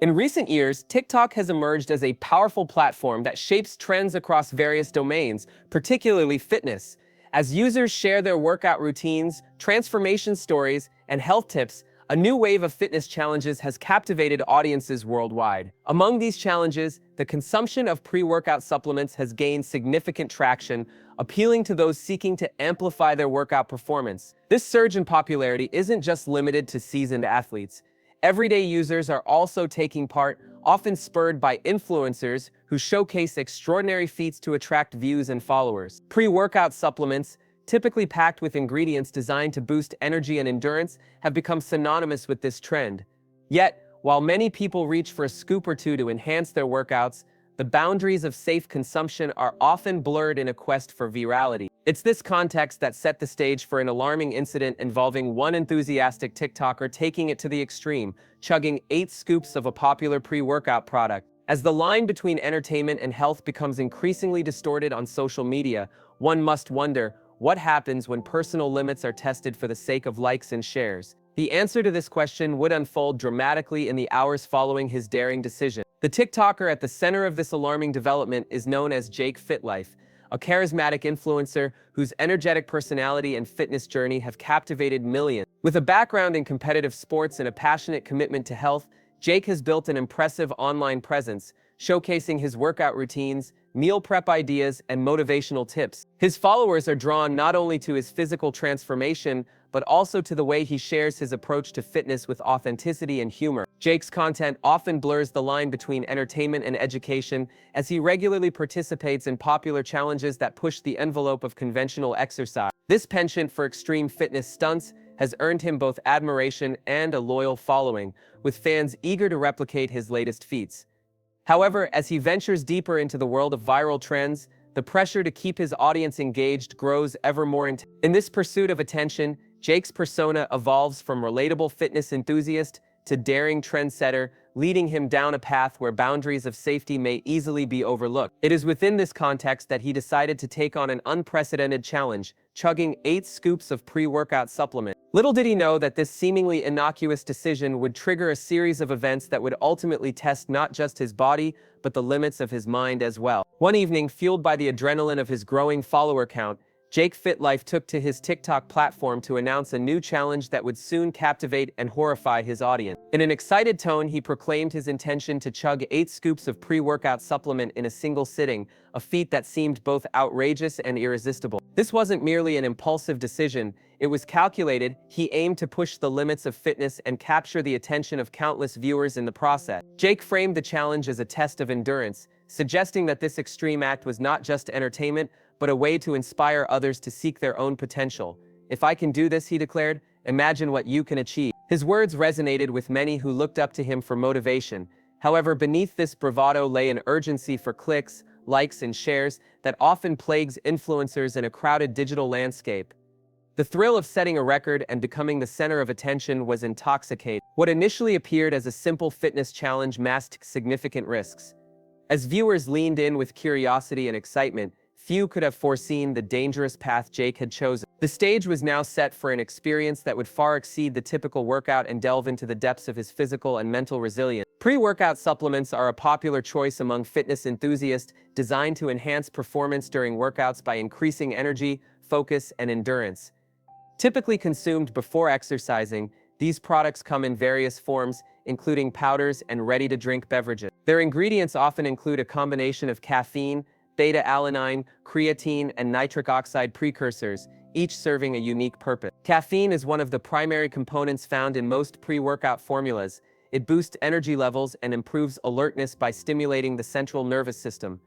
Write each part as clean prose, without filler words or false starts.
In recent years, TikTok has emerged as a powerful platform that shapes trends across various domains, particularly fitness. As users share their workout routines, transformation stories, and health tips, a new wave of fitness challenges has captivated audiences worldwide. Among these challenges, the consumption of pre-workout supplements has gained significant traction, appealing to those seeking to amplify their workout performance. This surge in popularity isn't just limited to seasoned athletes. Everyday users are also taking part, often spurred by influencers who showcase extraordinary feats to attract views and followers. Pre-workout supplements, typically packed with ingredients designed to boost energy and endurance, have become synonymous with this trend. Yet, while many people reach for a scoop or two to enhance their workouts, the boundaries of safe consumption are often blurred in a quest for virality. It's this context that set the stage for an alarming incident involving one enthusiastic TikToker taking it to the extreme, chugging 8 scoops of a popular pre-workout product. As the line between entertainment and health becomes increasingly distorted on social media, one must wonder, what happens when personal limits are tested for the sake of likes and shares? The answer to this question would unfold dramatically in the hours following his daring decision. The TikToker at the center of this alarming development is known as Jake Fitlife, a charismatic influencer whose energetic personality and fitness journey have captivated millions. With a background in competitive sports and a passionate commitment to health, Jake has built an impressive online presence, showcasing his workout routines, meal prep ideas, and motivational tips. His followers are drawn not only to his physical transformation, but also to the way he shares his approach to fitness with authenticity and humor. Jake's content often blurs the line between entertainment and education, as he regularly participates in popular challenges that push the envelope of conventional exercise. This penchant for extreme fitness stunts has earned him both admiration and a loyal following, with fans eager to replicate his latest feats. However, as he ventures deeper into the world of viral trends, the pressure to keep his audience engaged grows ever more intense. In this pursuit of attention, Jake's persona evolves from relatable fitness enthusiast to daring trendsetter, leading him down a path where boundaries of safety may easily be overlooked. It is within this context that he decided to take on an unprecedented challenge, chugging 8 scoops of pre-workout supplement. Little did he know that this seemingly innocuous decision would trigger a series of events that would ultimately test not just his body, but the limits of his mind as well. One evening, fueled by the adrenaline of his growing follower count, Jake Fitlife took to his TikTok platform to announce a new challenge that would soon captivate and horrify his audience. In an excited tone, he proclaimed his intention to chug 8 scoops of pre-workout supplement in a single sitting, a feat that seemed both outrageous and irresistible. This wasn't merely an impulsive decision, it was calculated. He aimed to push the limits of fitness and capture the attention of countless viewers in the process. Jake framed the challenge as a test of endurance, suggesting that this extreme act was not just entertainment, but a way to inspire others to seek their own potential. "If I can do this," he declared, "imagine what you can achieve." His words resonated with many who looked up to him for motivation. However, beneath this bravado lay an urgency for clicks, likes, and shares that often plagues influencers in a crowded digital landscape. The thrill of setting a record and becoming the center of attention was intoxicating. What initially appeared as a simple fitness challenge masked significant risks. As viewers leaned in with curiosity and excitement, few could have foreseen the dangerous path Jake had chosen. The stage was now set for an experience that would far exceed the typical workout and delve into the depths of his physical and mental resilience. Pre-workout supplements are a popular choice among fitness enthusiasts, designed to enhance performance during workouts by increasing energy, focus, and endurance. Typically consumed before exercising, these products come in various forms, including powders and ready-to-drink beverages. Their ingredients often include a combination of caffeine, beta-alanine, creatine, and nitric oxide precursors, each serving a unique purpose. Caffeine is one of the primary components found in most pre-workout formulas. It boosts energy levels and improves alertness by stimulating the central nervous system.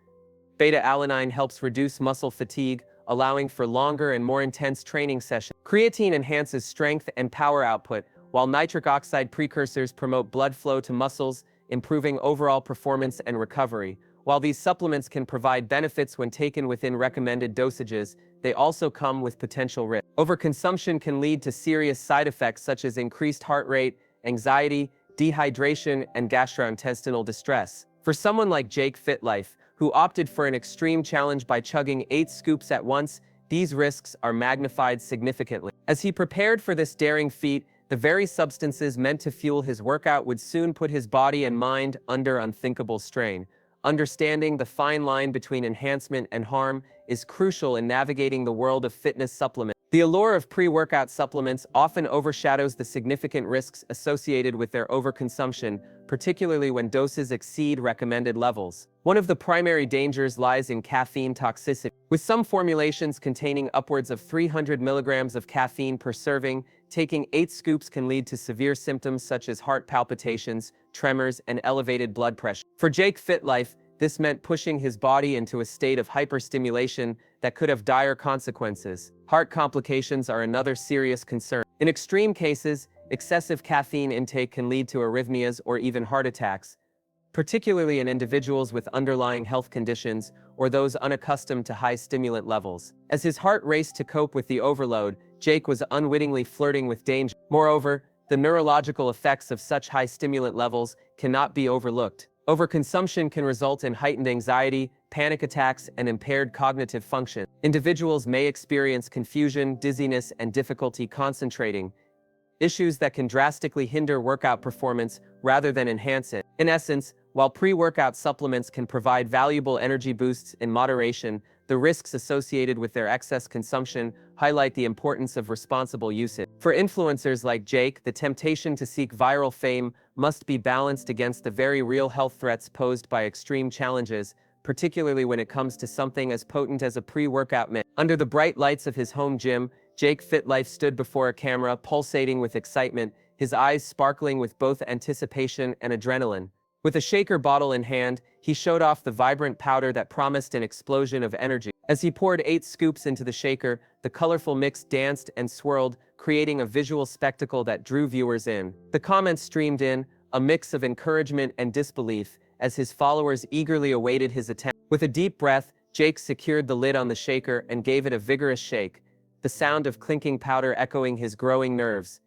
Beta-alanine helps reduce muscle fatigue, allowing for longer and more intense training sessions. Creatine enhances strength and power output, while nitric oxide precursors promote blood flow to muscles, improving overall performance and recovery. While these supplements can provide benefits when taken within recommended dosages, they also come with potential risks. Overconsumption can lead to serious side effects such as increased heart rate, anxiety, dehydration, and gastrointestinal distress. For someone like Jake Fitlife, who opted for an extreme challenge by chugging 8 scoops at once, these risks are magnified significantly. As he prepared for this daring feat, The very substances meant to fuel his workout would soon put his body and mind under unthinkable strain. Understanding the fine line between enhancement and harm is crucial in navigating the world of fitness supplements. The allure of pre-workout supplements often overshadows the significant risks associated with their overconsumption, particularly when doses exceed recommended levels. One of the primary dangers lies in caffeine toxicity. With some formulations containing upwards of 300 milligrams of caffeine per serving, taking 8 scoops can lead to severe symptoms such as heart palpitations, tremors, and elevated blood pressure. For Jake Fitlife, this meant pushing his body into a state of hyperstimulation that could have dire consequences. Heart complications are another serious concern. In extreme cases, excessive caffeine intake can lead to arrhythmias or even heart attacks, particularly in individuals with underlying health conditions or those unaccustomed to high stimulant levels. As his heart raced to cope with the overload, Jake was unwittingly flirting with danger. Moreover, the neurological effects of such high stimulant levels cannot be overlooked. Overconsumption can result in heightened anxiety, panic attacks, and impaired cognitive function. Individuals may experience confusion, dizziness, and difficulty concentrating, issues that can drastically hinder workout performance rather than enhance it. In essence, while pre-workout supplements can provide valuable energy boosts in moderation, the risks associated with their excess consumption highlight the importance of responsible usage. For influencers like Jake, the temptation to seek viral fame must be balanced against the very real health threats posed by extreme challenges, particularly when it comes to something as potent as a pre-workout mix. Under the bright lights of his home gym, Jake Fitlife stood before a camera, pulsating with excitement, his eyes sparkling with both anticipation and adrenaline. With a shaker bottle in hand, he showed off the vibrant powder that promised an explosion of energy. As he poured 8 scoops into the shaker, the colorful mix danced and swirled, creating a visual spectacle that drew viewers in. The comments streamed in, a mix of encouragement and disbelief, as his followers eagerly awaited his attempt. With a deep breath, Jake secured the lid on the shaker and gave it a vigorous shake, the sound of clinking powder echoing his growing nerves.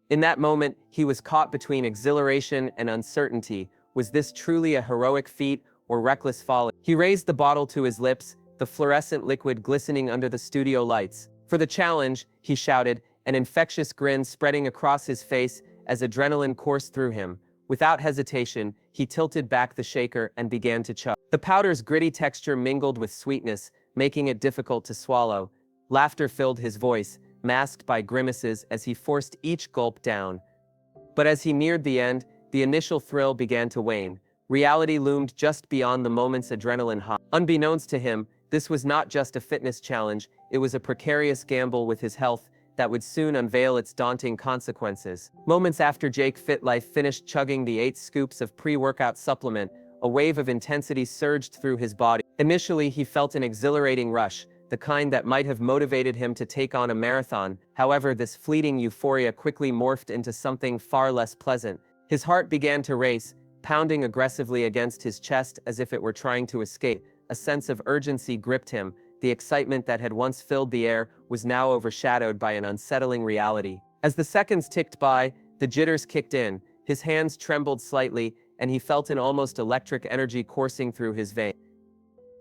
In that moment, he was caught between exhilaration and uncertainty. Was this truly a heroic feat or reckless folly? He raised the bottle to his lips, the fluorescent liquid glistening under the studio lights. For the challenge, he shouted, an infectious grin spreading across his face as adrenaline coursed through him. Without hesitation, he tilted back the shaker and began to chug. The powder's gritty texture mingled with sweetness, making it difficult to swallow. Laughter filled his voice, masked by grimaces as he forced each gulp down. But as he neared the end, the initial thrill began to wane. Reality loomed just beyond the moment's adrenaline high. Unbeknownst to him, this was not just a fitness challenge, it was a precarious gamble with his health that would soon unveil its daunting consequences. Moments after Jake Fitlife finished chugging the 8 scoops of pre-workout supplement, a wave of intensity surged through his body. Initially, he felt an exhilarating rush, the kind that might have motivated him to take on a marathon. However, this fleeting euphoria quickly morphed into something far less pleasant. His heart began to race, pounding aggressively against his chest as if it were trying to escape. A sense of urgency gripped him. The excitement that had once filled the air was now overshadowed by an unsettling reality. As the seconds ticked by, the jitters kicked in. His hands trembled slightly, and he felt an almost electric energy coursing through his veins.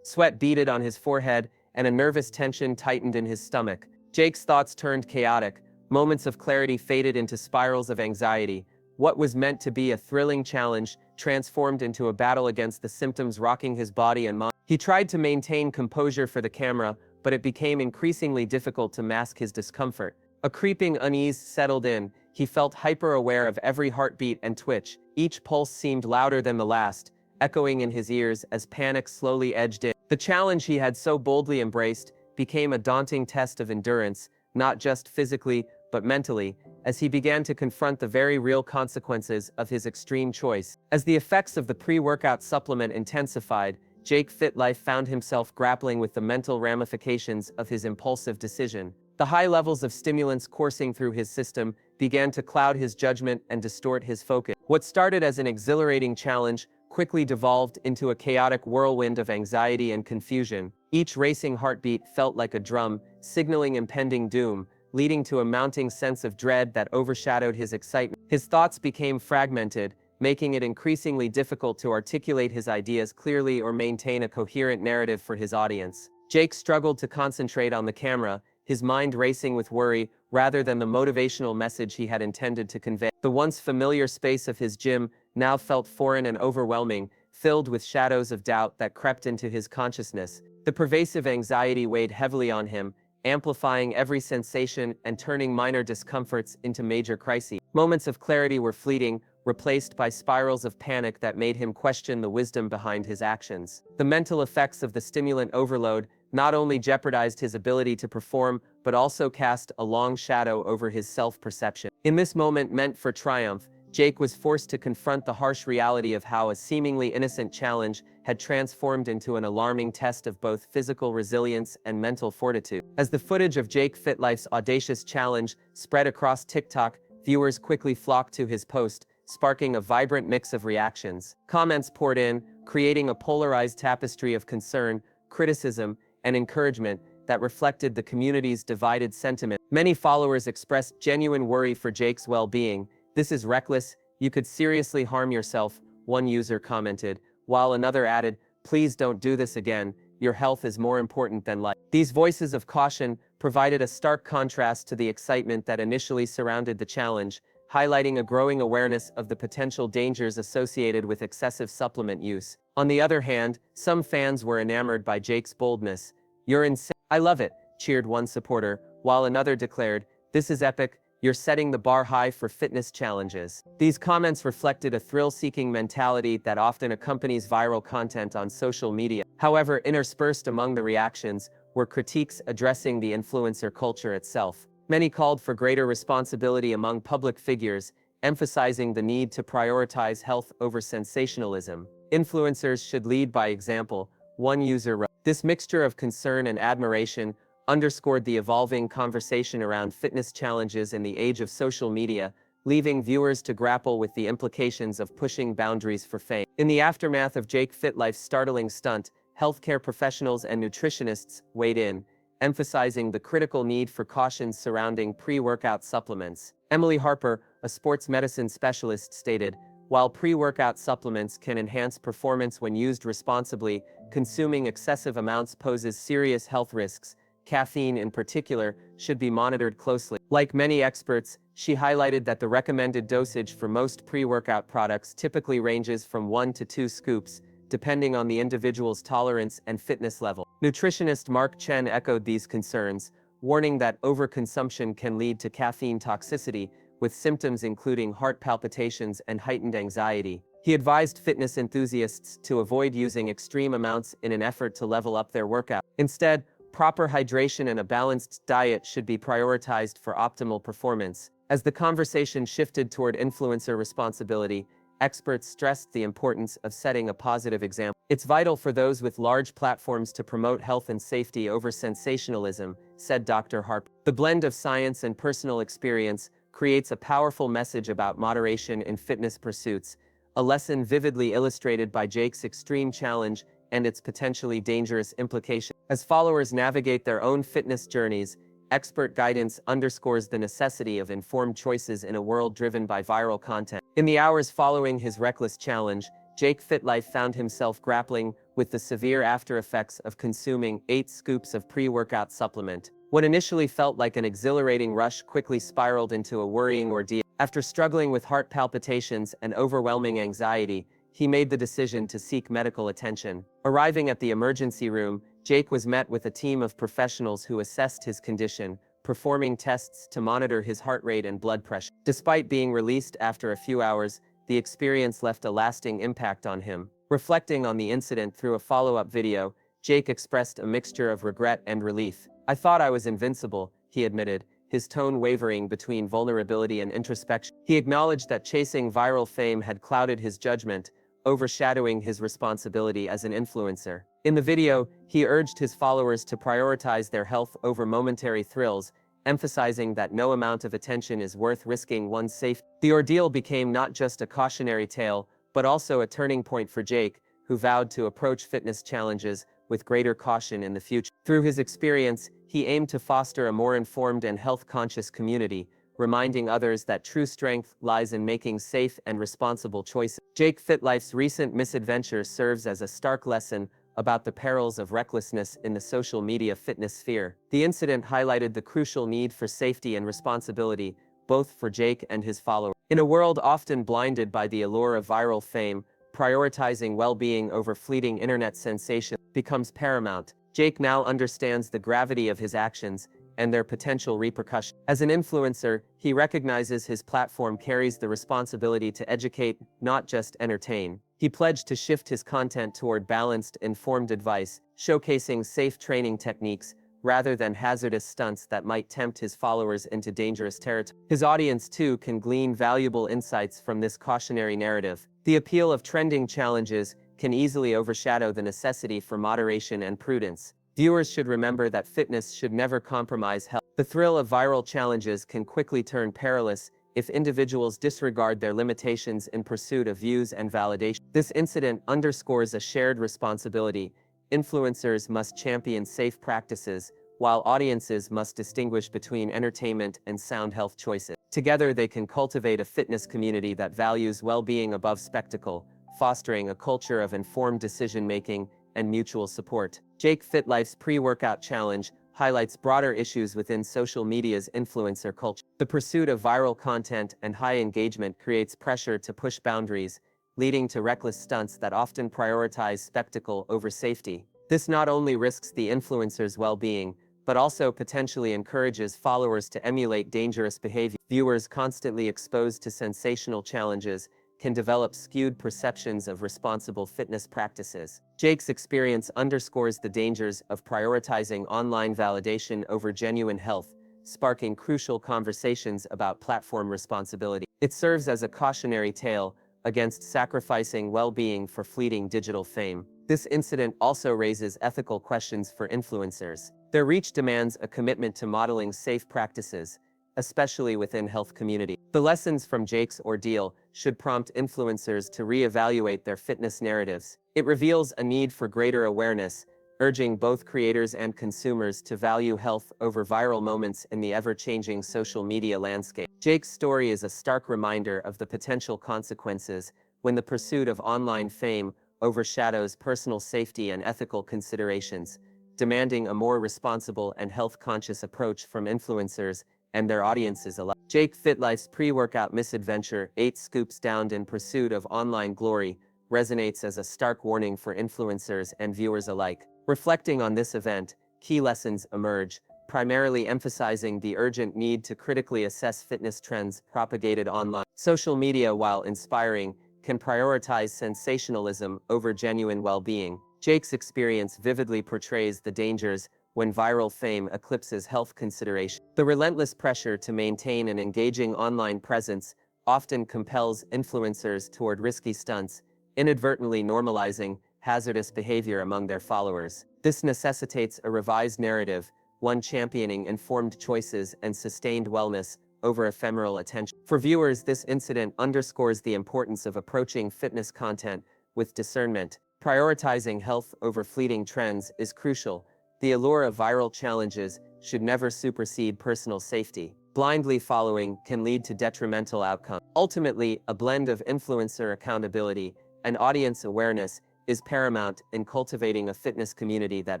Sweat beaded on his forehead, and a nervous tension tightened in his stomach. Jake's thoughts turned chaotic. Moments of clarity faded into spirals of anxiety. What was meant to be a thrilling challenge transformed into a battle against the symptoms rocking his body and mind. He tried to maintain composure for the camera, but it became increasingly difficult to mask his discomfort. A creeping unease settled in. He felt hyper-aware of every heartbeat and twitch. Each pulse seemed louder than the last, echoing in his ears as panic slowly edged in. The challenge he had so boldly embraced became a daunting test of endurance, not just physically, but mentally, as he began to confront the very real consequences of his extreme choice. As the effects of the pre-workout supplement intensified, Jake Fitlife found himself grappling with the mental ramifications of his impulsive decision. The high levels of stimulants coursing through his system began to cloud his judgment and distort his focus. What started as an exhilarating challenge quickly devolved into a chaotic whirlwind of anxiety and confusion. Each racing heartbeat felt like a drum, signaling impending doom, leading to a mounting sense of dread that overshadowed his excitement. His thoughts became fragmented, making it increasingly difficult to articulate his ideas clearly or maintain a coherent narrative for his audience. Jake struggled to concentrate on the camera, his mind racing with worry rather than the motivational message he had intended to convey. The once familiar space of his gym now felt foreign and overwhelming, filled with shadows of doubt that crept into his consciousness. The pervasive anxiety weighed heavily on him, amplifying every sensation and turning minor discomforts into major crises. Moments of clarity were fleeting, replaced by spirals of panic that made him question the wisdom behind his actions. The mental effects of the stimulant overload not only jeopardized his ability to perform, but also cast a long shadow over his self-perception. In this moment meant for triumph, Jake was forced to confront the harsh reality of how a seemingly innocent challenge had transformed into an alarming test of both physical resilience and mental fortitude. As the footage of Jake Fitlife's audacious challenge spread across TikTok, viewers quickly flocked to his post, sparking a vibrant mix of reactions. Comments poured in, creating a polarized tapestry of concern, criticism, and encouragement that reflected the community's divided sentiment. Many followers expressed genuine worry for Jake's well-being. "This is reckless, you could seriously harm yourself," one user commented, while another added, "Please don't do this again, your health is more important than life." These voices of caution provided a stark contrast to the excitement that initially surrounded the challenge, highlighting a growing awareness of the potential dangers associated with excessive supplement use. On the other hand, some fans were enamored by Jake's boldness. "You're insane. I love it," cheered one supporter, while another declared, "This is epic. You're setting the bar high for fitness challenges." These comments reflected a thrill-seeking mentality that often accompanies viral content on social media. However, interspersed among the reactions were critiques addressing the influencer culture itself. Many called for greater responsibility among public figures, emphasizing the need to prioritize health over sensationalism. "Influencers should lead by example," one user wrote. This mixture of concern and admiration underscored the evolving conversation around fitness challenges in the age of social media, leaving viewers to grapple with the implications of pushing boundaries for fame. In the aftermath of Jake Fitlife's startling stunt, healthcare professionals and nutritionists weighed in, emphasizing the critical need for caution surrounding pre-workout supplements. Emily Harper, a sports medicine specialist, stated, "While pre-workout supplements can enhance performance when used responsibly, consuming excessive amounts poses serious health risks. Caffeine, in particular, should be monitored closely." Like many experts, she highlighted that the recommended dosage for most pre-workout products typically ranges from 1 to 2 scoops, depending on the individual's tolerance and fitness level. Nutritionist Mark Chen echoed these concerns, warning that overconsumption can lead to caffeine toxicity, with symptoms including heart palpitations and heightened anxiety. He advised fitness enthusiasts to avoid using extreme amounts in an effort to level up their workout. Instead, proper hydration and a balanced diet should be prioritized for optimal performance. As the conversation shifted toward influencer responsibility, experts stressed the importance of setting a positive example. "It's vital for those with large platforms to promote health and safety over sensationalism," said Dr. Harp. "The blend of science and personal experience creates a powerful message about moderation in fitness pursuits, a lesson vividly illustrated by Jake's extreme challenge and its potentially dangerous implications." As followers navigate their own fitness journeys, expert guidance underscores the necessity of informed choices in a world driven by viral content. In the hours following his reckless challenge, Jake Fitlife found himself grappling with the severe after-effects of consuming 8 scoops of pre-workout supplement. What initially felt like an exhilarating rush quickly spiraled into a worrying ordeal. After struggling with heart palpitations and overwhelming anxiety, he made the decision to seek medical attention. Arriving at the emergency room, Jake was met with a team of professionals who assessed his condition, performing tests to monitor his heart rate and blood pressure. Despite being released after a few hours, the experience left a lasting impact on him. Reflecting on the incident through a follow-up video, Jake expressed a mixture of regret and relief. "I thought I was invincible," he admitted, his tone wavering between vulnerability and introspection. He acknowledged that chasing viral fame had clouded his judgment, overshadowing his responsibility as an influencer. In the video, he urged his followers to prioritize their health over momentary thrills, emphasizing that no amount of attention is worth risking one's safety. The ordeal became not just a cautionary tale, but also a turning point for Jake, who vowed to approach fitness challenges with greater caution in the future. Through his experience, he aimed to foster a more informed and health-conscious community, reminding others that true strength lies in making safe and responsible choices. Jake Fitlife's recent misadventure serves as a stark lesson, about the perils of recklessness in the social media fitness sphere. The incident highlighted the crucial need for safety and responsibility, both for Jake and his followers. In a world often blinded by the allure of viral fame, prioritizing well-being over fleeting internet sensation becomes paramount. Jake now understands the gravity of his actions and their potential repercussions. As an influencer, he recognizes his platform carries the responsibility to educate, not just entertain. He pledged to shift his content toward balanced, informed advice, showcasing safe training techniques rather than hazardous stunts that might tempt his followers into dangerous territory. His audience, too, can glean valuable insights from this cautionary narrative. The appeal of trending challenges can easily overshadow the necessity for moderation and prudence. Viewers should remember that fitness should never compromise health. The thrill of viral challenges can quickly turn perilous if individuals disregard their limitations in pursuit of views and validation. This incident underscores a shared responsibility. Influencers must champion safe practices, while audiences must distinguish between entertainment and sound health choices. Together, they can cultivate a fitness community that values well-being above spectacle, fostering a culture of informed decision-making and mutual support. Jake FitLife's pre-workout challenge highlights broader issues within social media's influencer culture. The pursuit of viral content and high engagement creates pressure to push boundaries, leading to reckless stunts that often prioritize spectacle over safety. This not only risks the influencer's well-being, but also potentially encourages followers to emulate dangerous behavior. Viewers constantly exposed to sensational challenges can develop skewed perceptions of responsible fitness practices. Jake's experience underscores the dangers of prioritizing online validation over genuine health, sparking crucial conversations about platform responsibility. It serves as a cautionary tale against sacrificing well-being for fleeting digital fame. This incident also raises ethical questions for influencers. Their reach demands a commitment to modeling safe practices, especially within health community. The lessons from Jake's ordeal should prompt influencers to reevaluate their fitness narratives. It reveals a need for greater awareness, urging both creators and consumers to value health over viral moments in the ever-changing social media landscape. Jake's story is a stark reminder of the potential consequences when the pursuit of online fame overshadows personal safety and ethical considerations, demanding a more responsible and health-conscious approach from influencers and their audiences alike. Jake FitLife's pre-workout misadventure, 8 scoops downed in pursuit of online glory, resonates as a stark warning for influencers and viewers alike. Reflecting on this event, key lessons emerge, primarily emphasizing the urgent need to critically assess fitness trends propagated online. Social media, while inspiring, can prioritize sensationalism over genuine well-being. Jake's experience vividly portrays the dangers when viral fame eclipses health consideration. The relentless pressure to maintain an engaging online presence often compels influencers toward risky stunts, inadvertently normalizing hazardous behavior among their followers. This necessitates a revised narrative, one championing informed choices and sustained wellness over ephemeral attention. For viewers, this incident underscores the importance of approaching fitness content with discernment. Prioritizing health over fleeting trends is crucial. The allure of viral challenges should never supersede personal safety. Blindly following can lead to detrimental outcomes. Ultimately, a blend of influencer accountability and audience awareness is paramount in cultivating a fitness community that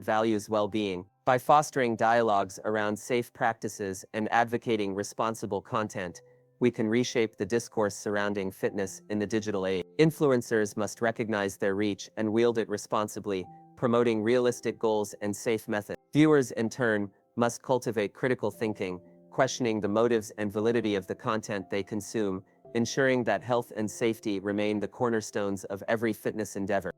values well-being. By fostering dialogues around safe practices and advocating responsible content, we can reshape the discourse surrounding fitness in the digital age. Influencers must recognize their reach and wield it responsibly, promoting realistic goals and safe methods. Viewers, in turn, must cultivate critical thinking, questioning the motives and validity of the content they consume, ensuring that health and safety remain the cornerstones of every fitness endeavor.